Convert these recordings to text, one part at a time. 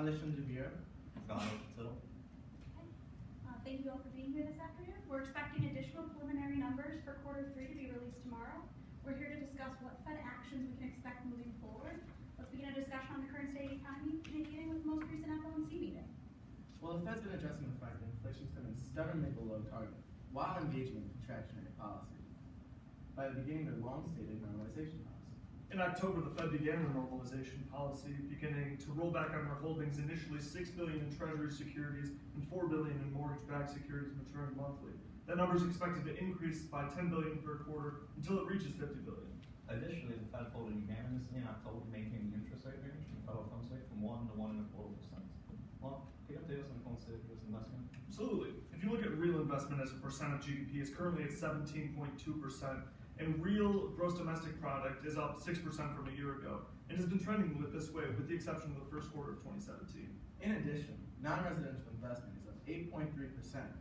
Alexandre Vieira. Thank you all for being here this afternoon. We're expecting additional preliminary numbers for quarter 3 to be released tomorrow. We're here to discuss what Fed actions we can expect moving forward. Let's begin a discussion on the current state of the economy, beginning with the most recent FOMC meeting. Well, the Fed's been addressing the fact that inflation's coming stubbornly below target while engaging in contractionary policy by beginning their long-stated normalization policy. In October, the Fed began their normalization policy, beginning to roll back on their holdings, initially $6 billion in Treasury securities and $4 billion in mortgage-backed securities maturing monthly. That number is expected to increase by $10 billion per quarter until it reaches $50 billion. Additionally, the Fed voted unanimously in October to maintain the interest rate range in the federal funds rate from 1 to 1.25%. Well, can you update us on the current state of U.S. investment? Absolutely. If you look at real investment as a percent of GDP, it's currently at 17.2%. And real gross domestic product is up 6% from a year ago and has been trending this way with the exception of the first quarter of 2017. In addition, non-residential investment is up 8.3%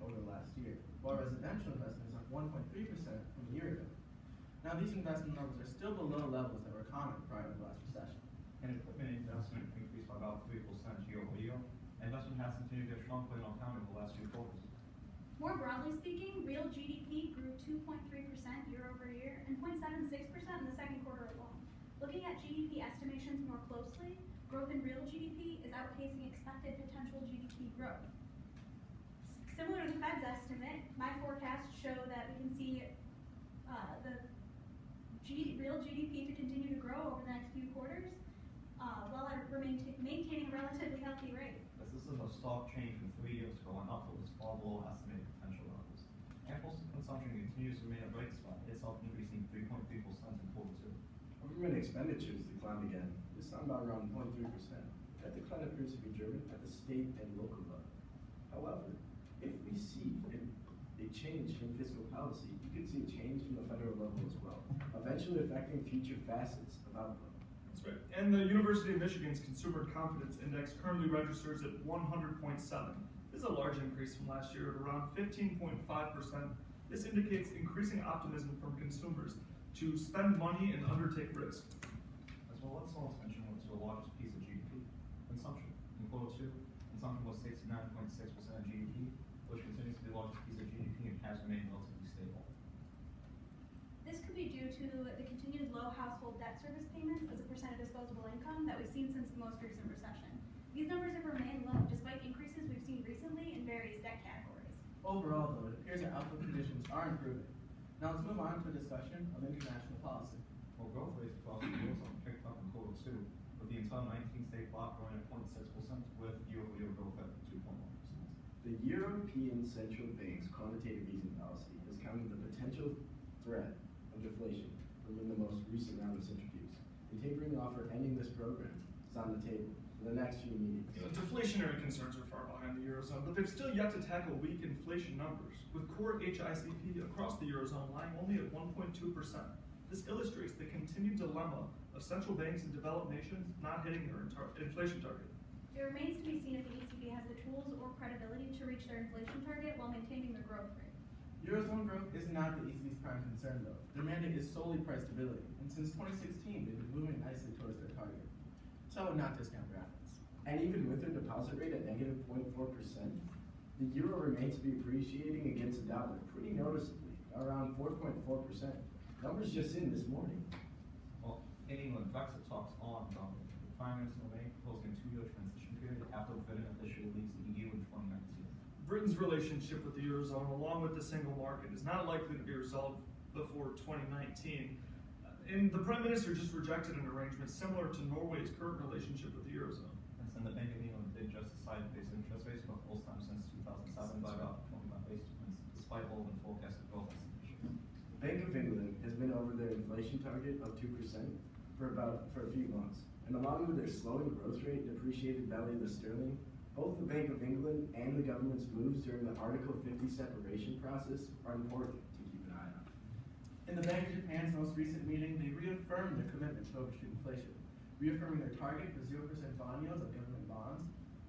over the last year, while residential investment is up 1.3% from a year ago. Now, these investment levels are still below levels that were common prior to the last recession. And equipment investment increased by about 3% year over year. Investment has continued their strong play in our economy over the last few quarters. More broadly speaking, real GDP grew 2.3% year over year and 0.76% in the second quarter alone. Looking at GDP estimations more closely, growth in real GDP is outpacing expected potential GDP growth. Similar to the Fed's estimate, my forecasts show that we can see real GDP to continue to grow over the next few quarters, while maintaining a relatively healthy rate. This is a stark change from 3 years ago and up to was far below estimated potential levels. Ample consumption continues to remain a bright spot. It's up increasing 3.3% in quarter 2. Government expenditures declined again, this time by around 0.3%. That decline appears to be driven at the state and local level. However, if we see a change in fiscal policy, you could see a change from the federal level as well, eventually affecting future facets of output. That's right. And the University of Michigan's Consumer Confidence Index currently registers at 100.7. This is a large increase from last year at around 15.5%. This indicates increasing optimism from consumers to spend money and undertake risk. As well, let's also mention what's the largest piece of GDP, consumption. In quarter 2, consumption was 69.6% of GDP, which continues to be the largest piece of GDP and has remained relatively stable. This could be due to the continued low household debt service payments as a percent of disposable income that we've seen since the most recent recession. These numbers have remained low despite increases we've seen recently in various debt categories. Overall, though, it appears that output conditions are improving. Now let's move on to a discussion of international policy. Well, growth rates across the Eurozone picked up in quarter 2, with the entire 19-state bloc growing at 0.6%, with year-over-year growth at 2.1%. The European Central Bank's quantitative easing policy has countered the potential threat of deflation from the most recent round of centrifuges. The tapering offer ending this program is on the table for the next few meetings. Deflationary concerns are far behind the Eurozone, but they've still yet to tackle weak inflation numbers, with core HICP across the Eurozone lying only at 1.2%. This illustrates the continued dilemma of central banks in developed nations not hitting their inflation target. It remains to be seen if the ECB has the tools or credibility to reach their inflation target while maintaining their growth rate. Eurozone growth is not the ECB's prime concern, though. Their mandate is solely price stability, and since 2016, they've been moving nicely towards their target. So I would not discount their efforts. And even with their deposit rate at negative 0.4%, the euro remains to be appreciating against the dollar pretty noticeably, around 4.4%. Numbers just in this morning. Well, in England, Brexit talks on. The Prime Minister May proposing a 2-year transition period after Britain officially leaves the EU in 2019. Britain's relationship with the Eurozone, along with the single market, is not likely to be resolved before 2019. And the Prime Minister just rejected an arrangement similar to Norway's current relationship with the Eurozone. And the Bank of England did just decide to raise interest rates for the first time since 2007 by about 25 basis points, despite all the forecasted growth estimations. The Bank of England has been over their inflation target of 2% for a few months. And along with their slowing growth rate and depreciated value of the sterling, both the Bank of England and the government's moves during the Article 50 separation process are important to keep an eye on. In the Bank of Japan's most recent meeting, they reaffirmed their commitment to overshoot inflation, reaffirming their target for 0% bond yields of government bonds,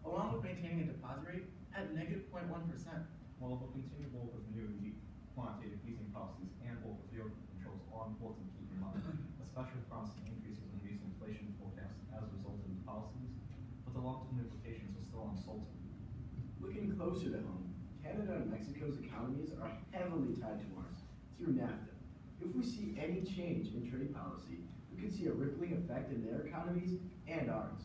along with maintaining a deposit rate at negative 0.1%. While the continued role of new quantitative easing policies and role of European controls are important to keep in mind, especially promising increases in recent inflation forecasts as a result of the policies, but the long-term implications Looking closer to home, Canada and Mexico's economies are heavily tied to ours through NAFTA. If we see any change in trade policy, we could see a rippling effect in their economies and ours.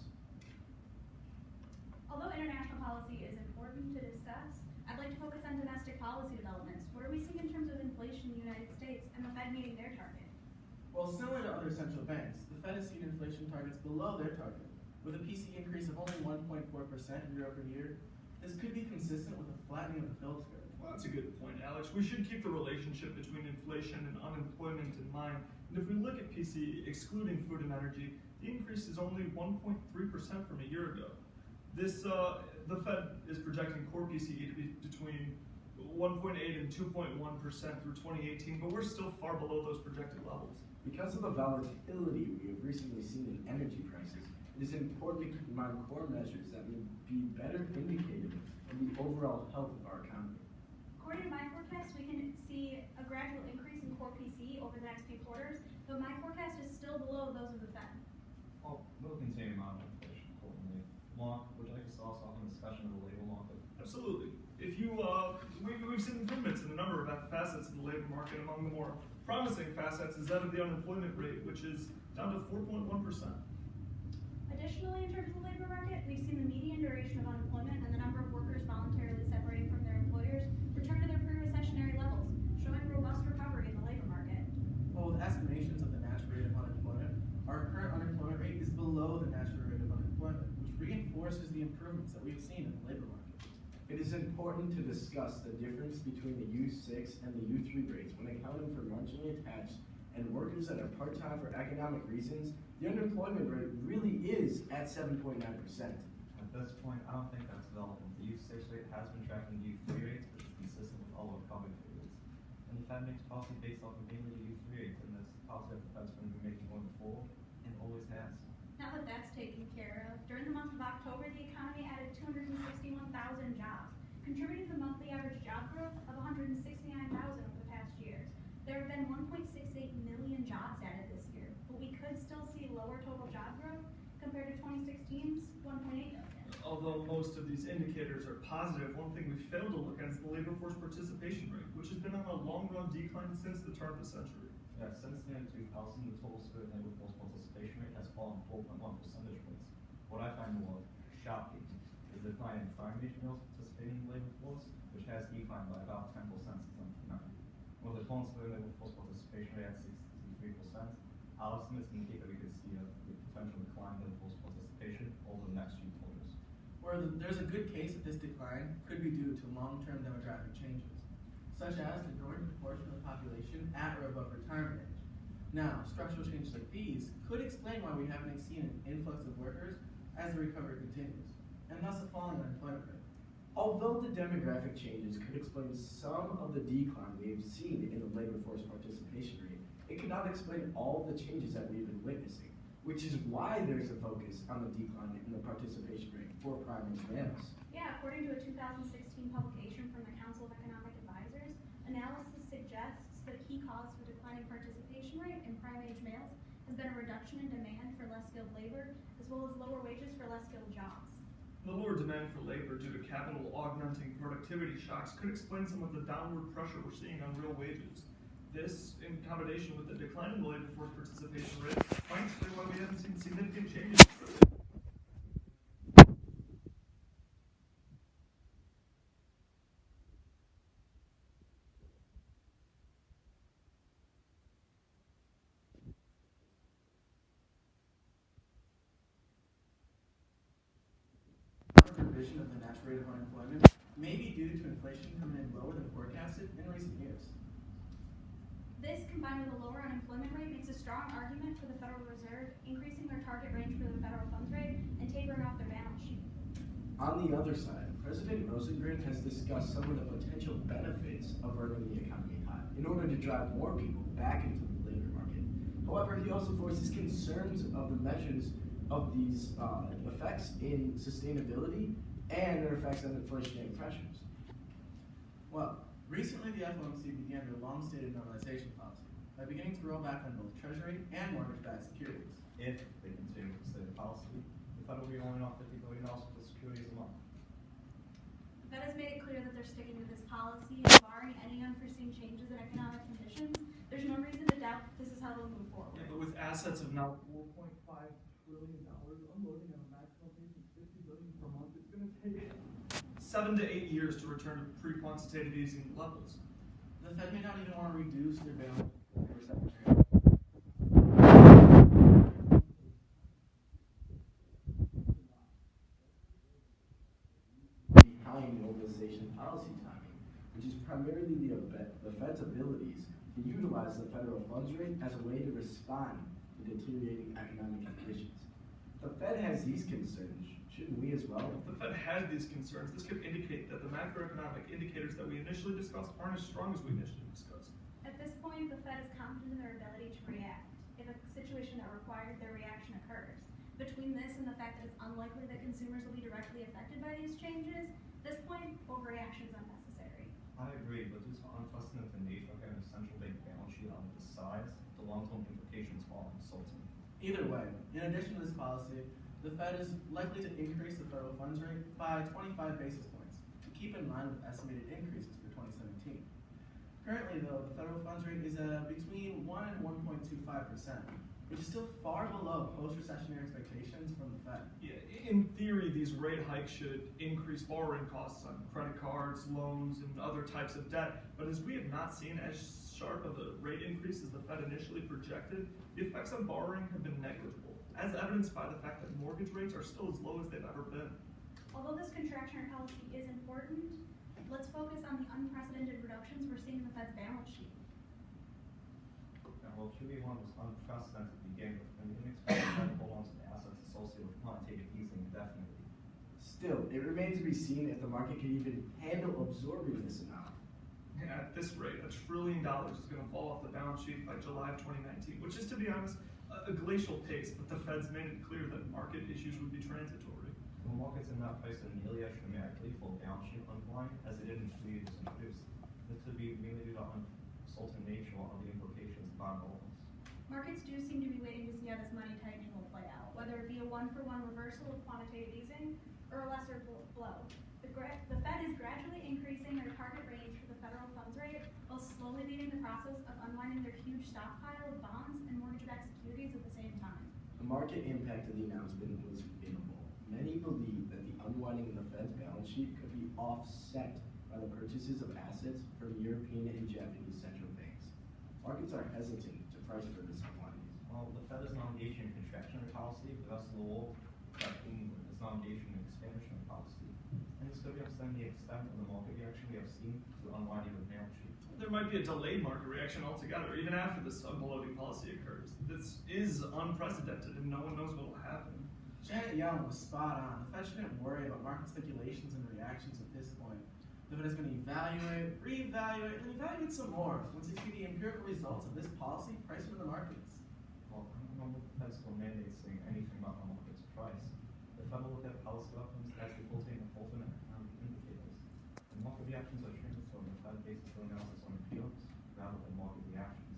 Although international policy is important to discuss, I'd like to focus on domestic policy developments. What are we seeing in terms of inflation in the United States and the Fed meeting their target? Well, similar to other central banks, the Fed has seen inflation targets below their target, with a PC increase of only 1.4% year over year. This could be consistent with a flattening of the Phillips curve. Well, that's a good point, Alex. We should keep the relationship between inflation and unemployment in mind. And if we look at PC, excluding food and energy, the increase is only 1.3% from a year ago. The Fed is projecting core PCE to be between 1.8 and 2.1% through 2018, but we're still far below those projected levels. Because of the volatility we have recently seen in energy prices, it is important to keep in mind core measures that may be better indicative of the overall health of our economy. According to my forecast, we can see a gradual increase in core PCE over the next few quarters, but my forecast is still below those of the Fed. Well, we'll continue on inflation accordingly. Mark, would you like to start off on a discussion of the labor market? Absolutely. If you, we've seen improvements in a number of facets of the labor market. Among the more promising facets is that of the unemployment rate, which is down to 4.1%. Additionally, in terms of the labor market, we've seen the median duration of unemployment and the number of workers voluntarily separating from their employers return to their pre-recessionary levels, showing robust recovery in the labor market. Well, with estimations of the natural rate of unemployment, our current unemployment rate is below the natural rate of unemployment, which reinforces the improvements that we have seen in the labor market. It is important to discuss the difference between the U6 and the U3 rates when accounting for marginally attached and workers that are part-time for economic reasons. The unemployment rate really is at 7.9%. At this point, I don't think that's relevant. The U6 rate has been tracking the U3 rates, which is consistent with all recovery periods. And the Fed makes policy based off of mainly the U3 rates, and this policy that the Fed's going to be making going forward, and always has. Now that that's taken care of, during the month of October, the economy added 261,000 jobs, contributing to the monthly average job growth of 169,000 over the past year. There have been 1.68 million jobs added this year, but we could still see lower total job growth compared to 2016's 1.8 million. Although most of these indicators are positive, one thing we failed to look at is the labor force participation rate, which has been on a long-run decline since the turn of the century. Yeah, since the year 2000, the total civilian labor force participation rate has fallen 4.1 percentage points. What I find more shocking is the decline in primary males participating in the labor force, which has declined by about 10% since 1990. With the total civilian labor force participation rate at 63%, our estimates indicate that we could see a potential decline in labor force participation over the next few quarters. Where there's a good case that this decline could be due to long-term demographic changes, such as the growing proportion of the population at or above retirement age. Now, structural changes like these could explain why we haven't seen an influx of workers as the recovery continues, and thus a falling unemployment rate. Although the demographic changes could explain some of the decline we have seen in the labor force participation rate, it cannot explain all the changes that we've been witnessing, which is why there's a focus on the decline in the participation rate for primary males. Yeah, according to a 2016 publication from the Council of Economic Advisors, analysis suggests that a key cause for declining participation rate in prime age males has been a reduction in demand for less skilled labor, as well as lower wages for less skilled jobs. The lower demand for labor due to capital augmenting productivity shocks could explain some of the downward pressure we're seeing on real wages. This, in combination with the decline in the labor force participation rate, might explain why we haven't seen significant changes. Revision of the natural rate of unemployment may be due to inflation coming in lower than forecasted in recent years. This, combined with a lower unemployment rate, makes a strong argument for the Federal Reserve increasing their target range for the federal funds rate and tapering off their balance sheet. On the other side, President Rosengren has discussed some of the potential benefits of earning the economy high in order to drive more people back into the labor market. However, he also voices concerns of the measures of these effects in sustainability and their effects on inflationary pressures. Well, recently the FOMC began their long-stated normalization policy by beginning to roll back on both Treasury and mortgage-backed securities. If they continue to stay policy, the Fed will be only off $50 billion for securities a month. The Fed has made sticking with this policy, and barring any unforeseen changes in economic conditions, there's no reason to doubt this is how they'll move forward. Yeah, but with assets of now $4.5 trillion, unloading at a maximum pace of $50 billion per month, it's going to take 7 to 8 years to return to pre-quantitative easing levels. The Fed may not even want to reduce their balance. Behind mobilization policy timing, which is primarily the Fed's abilities to utilize the federal funds rate as a way to respond to deteriorating economic conditions. The Fed has these concerns. Shouldn't we as well? If the Fed has these concerns, this could indicate that the macroeconomic indicators that we initially discussed aren't as strong as we initially discussed. At this point, the Fed is confident in their ability to react if a situation that requires their reaction occurs. Between this and the fact that it's unlikely that consumers will be directly affected by these changes, at this point, overreaction is unnecessary. I agree, but due to unprecedented nature of having a central bank balance sheet on this size, the long-term implications are insulting. Either way, in addition to this policy, the Fed is likely to increase the federal funds rate by 25 basis points to keep in line with estimated increases for 2017. Currently, though, the federal funds rate is between 1 and 1.25%, which is still far below post-recessionary expectations from the Fed. Yeah, in theory, these rate hikes should increase borrowing costs on credit cards, loans, and other types of debt. But as we have not seen as sharp of a rate increase as the Fed initially projected, the effects on borrowing have been negligible, as evidenced by the fact that mortgage rates are still as low as they've ever been. Although this contractionary policy is important, let's focus on the unprecedented reductions we're seeing in the Fed's balance sheet. Now, while QE1 was unprecedented to begin with, and we can expect the Fed to hold on to the assets associated with quantitative easing indefinitely. Still, it remains to be seen if the market can even handle absorbing this amount. At this rate, $1 trillion is going to fall off the balance sheet by July of 2019, which is, to be honest, a glacial pace, but the Fed's made it clear that market issues would be transitory. The markets are not priced in nearly as dramatically for balance sheet unwind as it initially was introduced. This could be mainly due to uncertain nature of the implications of bond holdings. Markets do seem to be waiting to see how this money tightening will play out, whether it be a one-for-one reversal of quantitative easing or a lesser blow. The Fed is gradually increasing their target range for the federal funds rate while slowly beginning the process of unwinding their huge stockpile of bonds and mortgage-backed securities at the same time. The market impact of the announcement was minimal. Many believe that the unwinding of the Fed's balance sheet could be offset by the purchases of assets from European and Japanese central banks. Markets are hesitant to price for this unwinding. Well, the Fed is not engaged in contractionary policy, the rest of the world, except England, is not engaged in expansionary policy. And this could represent the extent of the market reaction we have seen to the unwinding of the balance sheet. There might be a delayed market reaction altogether, even after this unloading policy occurs. This is unprecedented, and no one knows what will happen. Janet Yellen was spot on. The Fed shouldn't worry about market speculations and reactions at this point. The Fed is going to evaluate, reevaluate, and evaluate some more once they see the empirical results of this policy priced into the markets. Well, I don't know what the Fed's still mandates saying anything about the market's price. The Fed will look at policy outcomes as they filter and alternate economic indicators. The market reactions are transitory. The Fed bases their analysis on feelings rather than market reactions.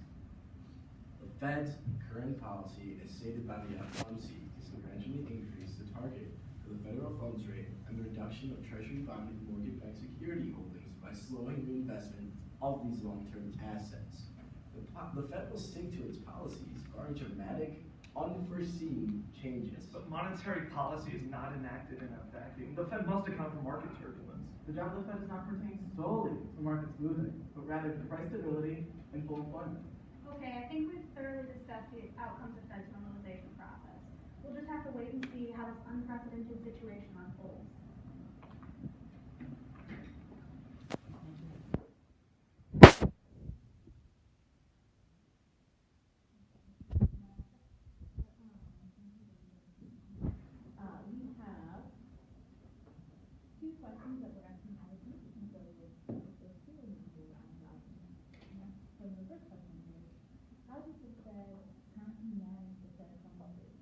The Fed's current policy, as stated by the FOMC, is to gradually increase the target for the federal funds rate and the reduction of Treasury bond and mortgage-backed security holdings by slowing the investment of these long-term assets. The Fed will stick to its policies, barring dramatic, unforeseen changes. But monetary policy is not enacted in a vacuum. The Fed must account for market turbulence. The job of the Fed does not pertain solely to market smoothing, but rather to price stability and full employment. Okay, I think we've thoroughly discussed the outcomes of Fed's normalization process. We'll just have to wait and see how this unprecedented situation unfolds. We have two questions that we're asking Ivy, and so we'll go through and we'll so the first question is, how does the Fed currently manage the Fed funds rate?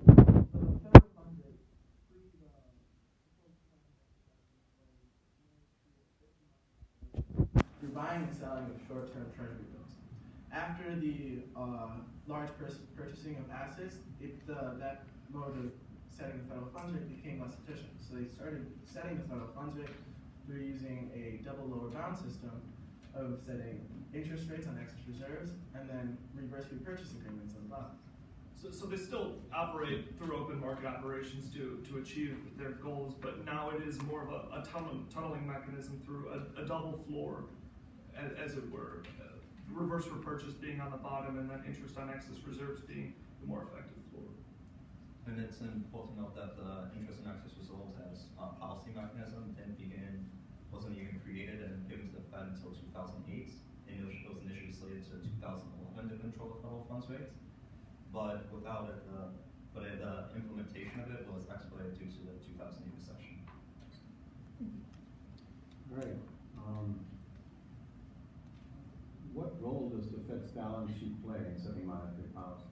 So the federal funds rate, you're buying and selling of short-term treasury bills. After the large purchasing of assets, that mode of setting the federal funds rate became less efficient. So they started setting the federal funds rate through using a double lower bound system of setting interest rates on excess reserves and then reverse repurchase agreements on bonds. So they still operate through open market operations to achieve their goals, but now it is more of a tunneling mechanism through a double floor, as it were. Reverse repurchase being on the bottom and then interest on excess reserves being the more effective floor. And it's important to note that the interest and excess reserves as a policy mechanism wasn't even created and given to the Fed until 2008. And it was initially slated to 2011 to control the federal funds rates. But without it, the implementation of it was expedited due to the 2008 recession. All right. What role does the Fed's balance sheet play in setting monetary policy?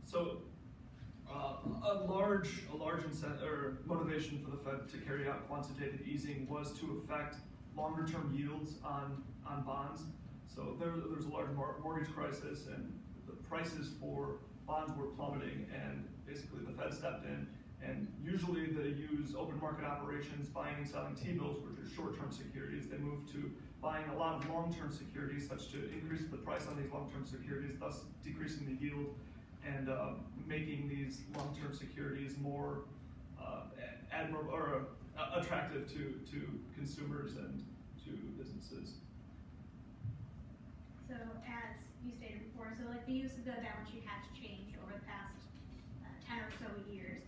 So, a large incentive or motivation for the Fed to carry out quantitative easing was to affect longer-term yields on bonds. So there's a large mortgage crisis, and the prices for bonds were plummeting, and basically the Fed stepped in, and usually they use open market operations, buying and selling T-bills, which are short-term securities. They moved to buying a lot of long-term securities, such to increase the price on these long-term securities, thus decreasing the yield, and making these long-term securities more admirable or attractive to consumers and to businesses. So as you stated before, so like the use of the balance sheet has changed over the past 10 or so years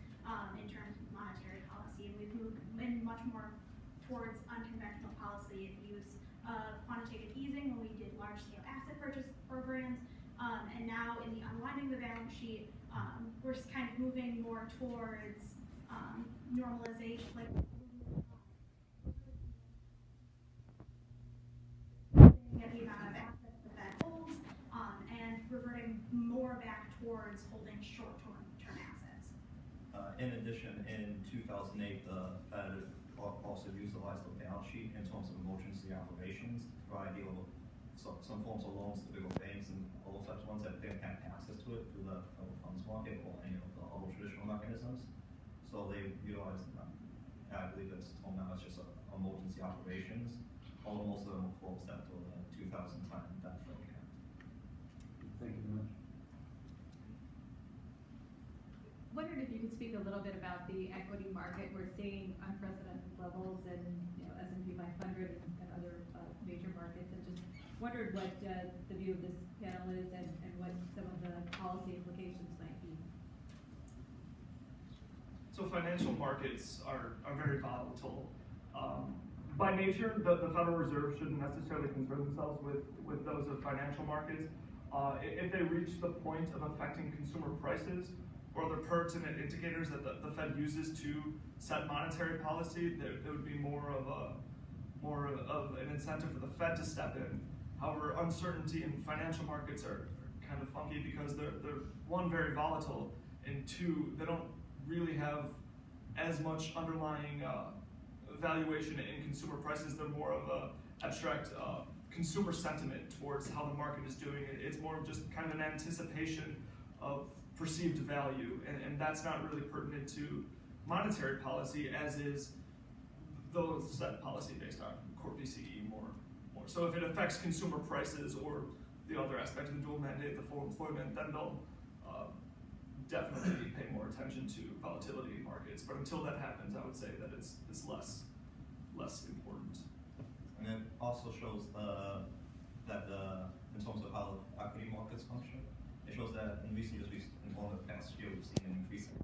in terms of monetary policy, and we've moved in much more towards unconventional policy and use of quantitative easing when we did large-scale asset purchase programs, and now in the unwinding of the balance sheet, we're just kind of moving more towards normalization, like at the amount of assets that Fed holds, and reverting more back towards holding short-term assets. In addition, in 2008, the Fed also utilized the balance sheet in terms of emergency operations to provide some forms of loans to bigger banks and all those types of ones that didn't have access to it through the federal funds market or any of the other traditional mechanisms. So they utilized them. I believe it's told now it's just emergency operations, although most of them were closed after the 2010 debt program. Thank you very much. Wondered if you could speak a little bit about the equity market. We're seeing unprecedented levels in S&P 500 and other major markets, and just wondered what the view of this panel is and what some of the policy implications might be. So financial markets are very volatile. By nature, the Federal Reserve shouldn't necessarily concern themselves with those of financial markets. If they reach the point of affecting consumer prices or other pertinent indicators that the Fed uses to set monetary policy, there would be more of an incentive for the Fed to step in. However, uncertainty in financial markets are kind of funky because they're one, very volatile, and two, they don't really have as much underlying valuation in consumer prices. They're more of a abstract consumer sentiment towards how the market is doing. It's more of just kind of an anticipation of perceived value, and that's not really pertinent to monetary policy, as is those set policy based on core PCE more. So if it affects consumer prices or the other aspect of the dual mandate, the full employment, then they'll definitely pay more attention to volatility in markets. But until that happens, I would say that it's less important. And it also shows in terms of how equity markets function, it shows that in recent years, in the past year, we've seen an increase in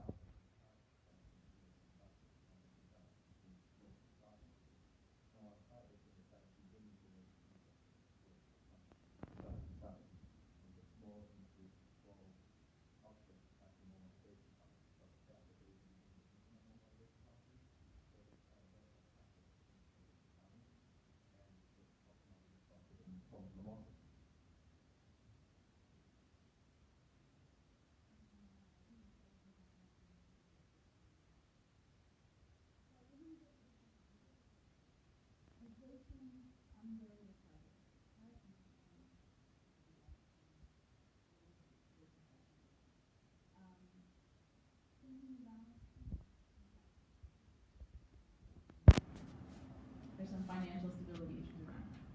some financial stability issues around that.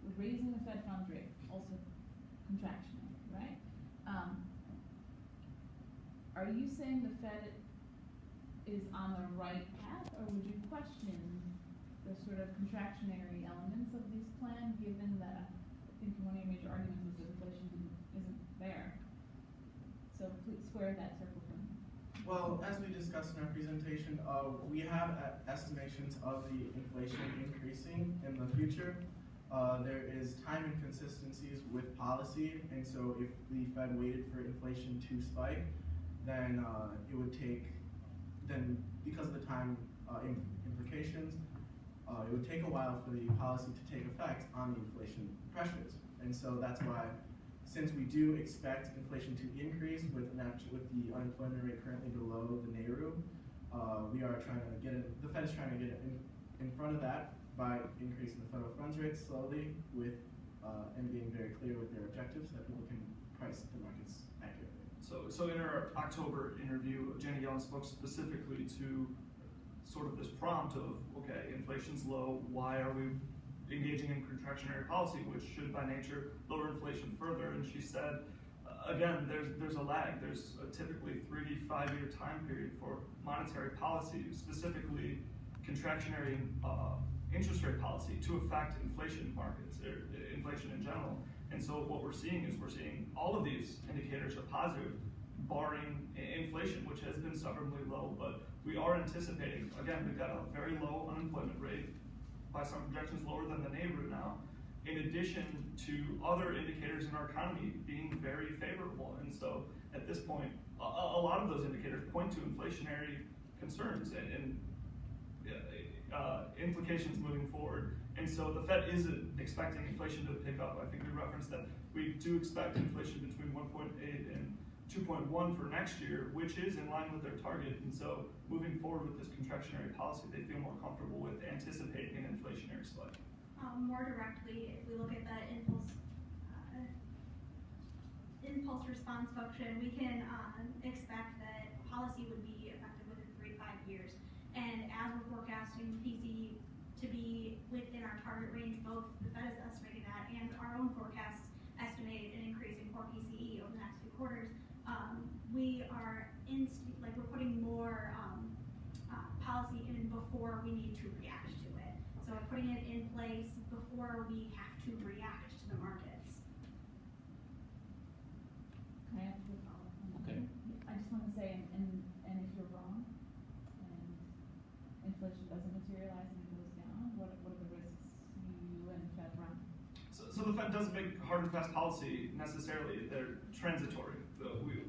With raising the Fed funds rate, also contractionary, right? Are you saying the Fed is on the right path, or would you question the sort of contractionary elements of this plan, given that I think one of your major arguments was that inflation isn't there? So please square that circle for me. Well, as we discussed in our presentation, we have estimations of the inflation increasing in the future. There is time inconsistencies with policy, and so if the Fed waited for inflation to spike, then it would take, because of the time implications, it would take a while for the policy to take effect on the inflation pressures. And so that's why, since we do expect inflation to increase with the unemployment rate currently below the NAIRU, we are trying to get it, the Fed is trying to get in front of that by increasing the federal funds rate slowly and being very clear with their objectives so that people can price the markets accurately. So in her October interview, Janet Yellen spoke specifically to sort of this prompt of, okay, inflation's low, why are we engaging in contractionary policy, which should by nature lower inflation further? And she said, again, there's a lag. There's a typically 3 to 5 year time period for monetary policy, specifically contractionary interest rate policy, to affect inflation markets, or inflation in general. And so what we're seeing is all of these indicators are positive, barring inflation, which has been stubbornly low. But we are anticipating, again, we've got a very low unemployment rate, by some projections lower than the NAIRU now, in addition to other indicators in our economy being very favorable. And so at this point, a lot of those indicators point to inflationary concerns and implications moving forward. And so the Fed isn't expecting inflation to pick up. I think we referenced that we do expect inflation between 1.8 and 2.1 for next year, which is in line with their target. And so moving forward with this contractionary policy, they feel more comfortable with anticipating an inflationary spike. More directly, if we look at the impulse response function, we can expect that policy would be effective within 3 to 5 years. And as we're forecasting PCE to be within our target range, both the Fed is estimating that and our own forecasts estimate an increase in core PCE over the next few quarters. We are we're putting more policy in before we need to react to it. So we're putting it in place before we have to react to the markets. Can I ask you a follow-up on that? Okay. I just want to say, and if you're wrong, and inflation doesn't materialize and it goes down, what are the risks you and Fed run? So the Fed doesn't make hard and fast policy necessarily. They're transitory.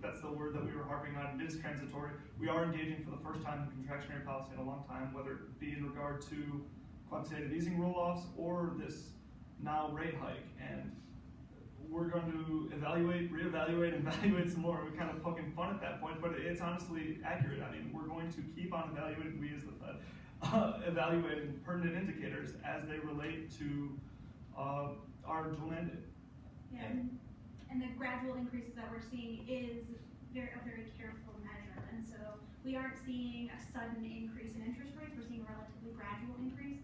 That's the word that we were harping on. It is transitory. We are engaging for the first time in contractionary policy in a long time, whether it be in regard to quantitative easing roll-offs or this now rate hike. And we're going to evaluate, reevaluate, and evaluate some more. We're kind of poking fun at that point, but it's honestly accurate. I mean, we're going to keep on evaluating, we as the Fed, evaluating pertinent indicators as they relate to our dual mandate. Yeah, and the gradual increases that we're seeing is a very careful measure. And so we aren't seeing a sudden increase in interest rates. We're seeing a relatively gradual increase,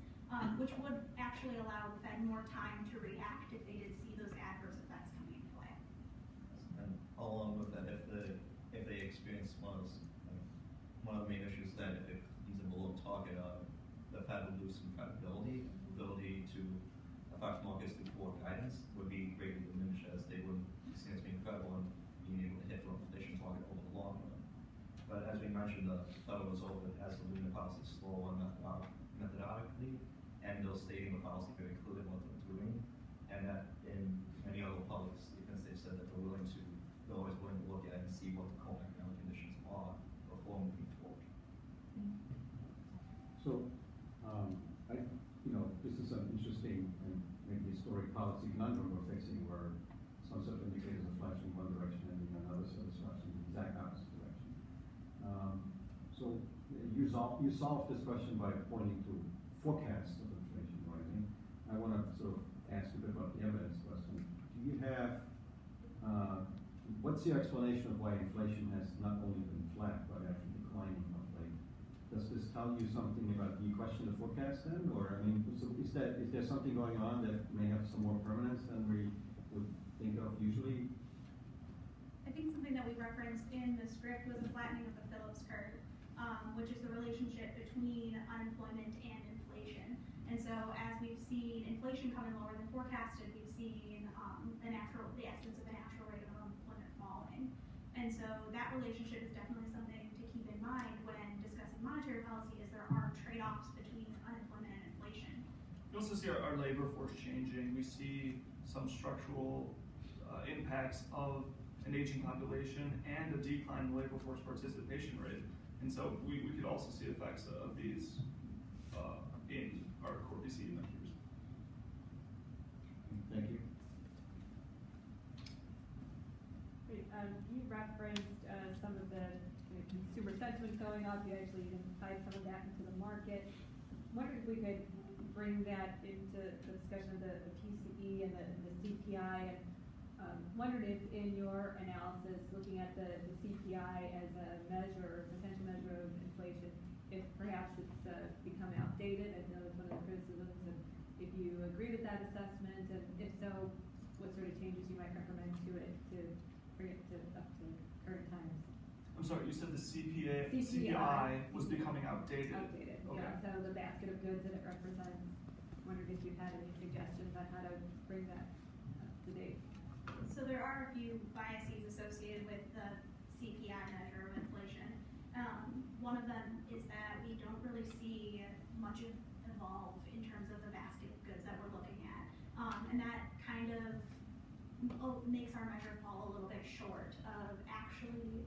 which would actually allow the Fed more time to react if they did see those adverse effects coming into play. And along with that, if they experience one of the main issues that if it comes in below target, the Fed will lose some credibility, ability to affect markets through forward guidance would be greatly diminished, as they wouldn't be seen as being credible and being able to hit their inflation target over the long run. But as we mentioned, the Federal Reserve has to lead the policy slow and methodically, and they're stating the policy very clearly what they're doing, and that in many other public statements they've said that they're always willing to look at and see what the current economic conditions are before moving forward. So, this is an interesting and maybe historic policy conundrum we're facing, where some sort of indicators are flashing one direction and another sort of flashing the exact opposite direction. So you solved this question by pointing to forecasts of inflation rising. I want to sort of ask a bit about the evidence question. Do you have, what's your explanation of why inflation has not only been flat, but actually declining of late? Does this tell you something about, do you question the forecast then? Or, I mean, so is there something going on that may have some more permanence than we would think of usually? I think something that we referenced in the script was a flattening of the Phillips curve, which is the relationship between unemployment and inflation. And so as we've seen inflation coming lower than forecasted, we've seen the estimates of the natural rate of unemployment falling. And so that relationship is definitely something to keep in mind when discussing monetary policy, as there are trade-offs between unemployment and inflation. We also see our labor force changing. We see some structural impacts of an aging population and a decline in the labor force participation rate. And so we could also see effects of these in our core PCE measures. Thank you. Great. You referenced some of the consumer sentiment going up. You actually even tied some of that into the market. I wondered if we could bring that into the discussion of the PCE and the CPI. And wondered if in your analysis, looking at the CPI as a measure, potential measure of inflation, if perhaps it's become outdated. I know it's one of the criticisms, and if you agree with that assessment, and if so, what sort of changes you might recommend to it to bring it up to current times? I'm sorry, you said the CPI was becoming outdated. Outdated, Okay. yeah. So the basket of goods that it represents. Wondered if you had any suggestions on how to bring that up to date. So there are a few biases associated with the CPI measure of inflation. One of them is that we don't really see much evolve in terms of the basket of goods that we're looking at. And that kind of makes our measure fall a little bit short of actually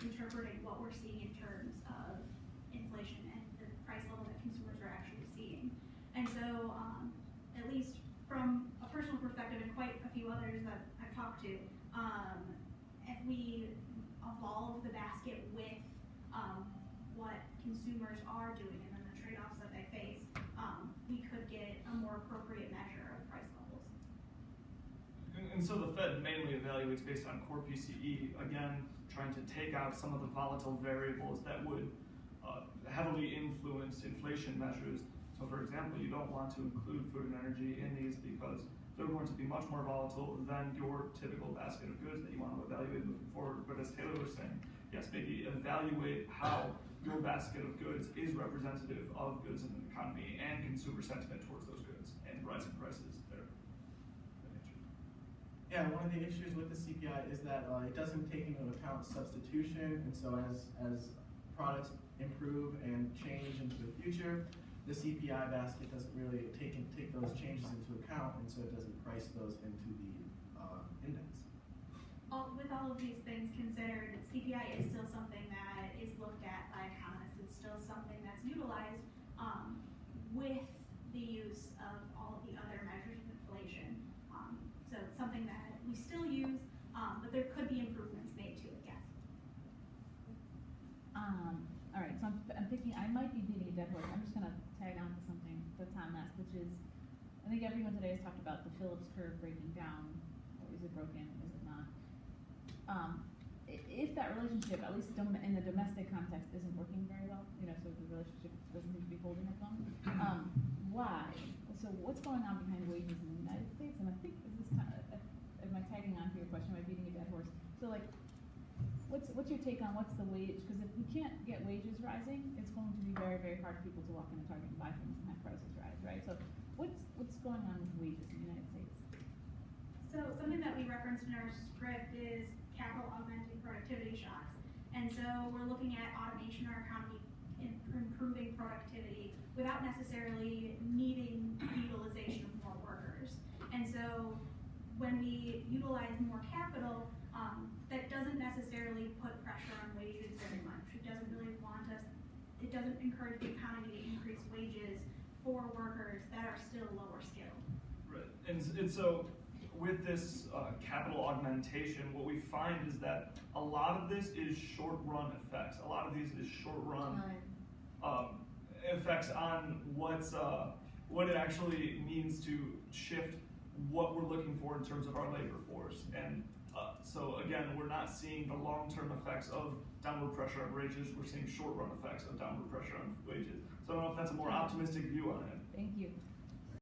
interpreting what we're seeing in terms of inflation and the price level that consumers are actually seeing. And so, at least from a personal perspective and quite a few others that I've talked to, if we evolve the basket with what consumers are doing and then the trade-offs that they face, we could get a more appropriate measure of price levels. And so the Fed mainly evaluates based on core PCE, again, trying to take out some of the volatile variables that would heavily influence inflation measures. So for example, you don't want to include food and energy in these because they're going to be much more volatile than your typical basket of goods that you want to evaluate moving forward. But as Taylor was saying, yes, maybe evaluate how your basket of goods is representative of goods in the economy and consumer sentiment towards those goods and rising prices there. Yeah, one of the issues with the CPI is that it doesn't take into account substitution, and so as products improve and change into the future, the CPI basket doesn't really take those changes into account, and so it doesn't price those into the index. With all of these things considered, CPI is still something that is looked at by economists. It's still something that's utilized with the use of all of the other measures of inflation. So it's something that we still use, but there could be improvements made to it, yes. All right, so I'm thinking I might be beating a dead horse. I'm just going to tag on to something that Tom asked, which is, I think everyone today has talked about the Phillips curve breaking down. Or is it broken? Is it not? If that relationship, at least in the domestic context, isn't working very well, so the relationship doesn't seem to be holding as long, why? So what's going on behind wages in the United States? And I think this is kind of, am I tagging on to your question? Am I beating a dead horse? So what's your take on what's the wage? Because if we can't get wages rising, it's going to be very, very hard for people to walk into Target and buy things and have prices rise, right? So what's going on with wages in the United States? So something that we referenced in our script is capital augmenting productivity shocks. And so we're looking at automation in our economy, improving productivity without necessarily needing utilization of more workers. And so when we utilize more capital, that doesn't necessarily put pressure on wages very much. It doesn't really it doesn't encourage the economy to increase wages for workers that are still lower skilled. Right, and so with this capital augmentation, what we find is that a lot of this is short-run effects. A lot of these is short-run effects on what it actually means to shift what we're looking for in terms of our labor force. And So again, we're not seeing the long-term effects of downward pressure on wages, we're seeing short-run effects of downward pressure on wages. So I don't know if that's a more optimistic view on it. Thank you.